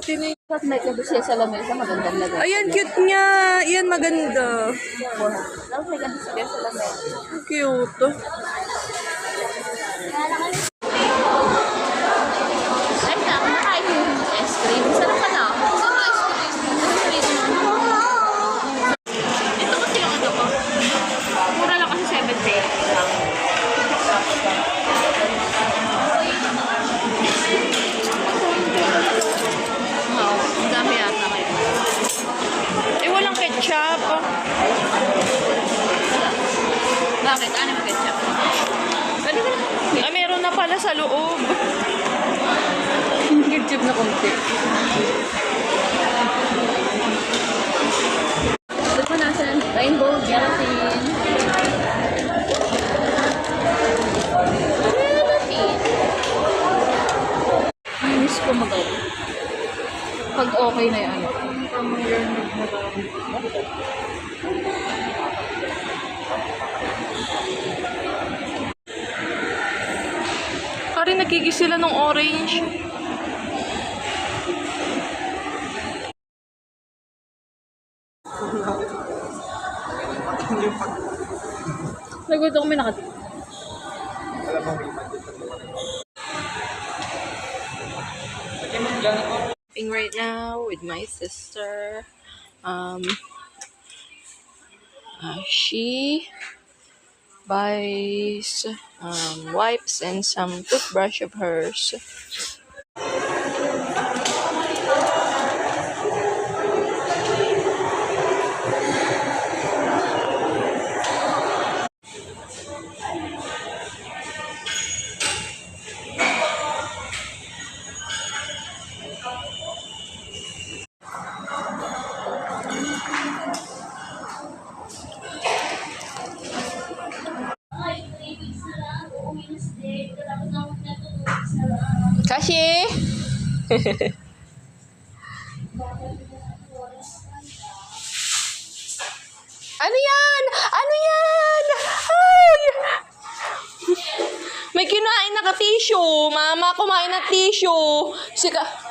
tinig. At may kabisya sa lamesa, magandang lagay. Ayan, cute niya. Yan, maganda. Tapos may kabisya sa lamesa. Cute. Ay, na, kumakain yung ice cream. Sarap ka na. Sarap ice cream. Ito kasi yung ano ko. Mura lang kasi 7 pesos lang. Oo, ang dami yata kayo. Eh, walang ketchup. Bakit? Ano yung ketchup? Pwede ka na. Ah, meron na pala sa loob. Ketchup na konti. Ito na sa rainbow gelatin. Miss ko magawa. Pag okay na yan. Pare, nagkikis sila ng orange. Nagulat ako may nakatik. Shopping right now with my sister. She buys wipes and some toothbrush of hers. Kashi! Ano yan? Ano yan? Ay! May kinain na ka tissue. Mama, kumain ng tissue. Sika.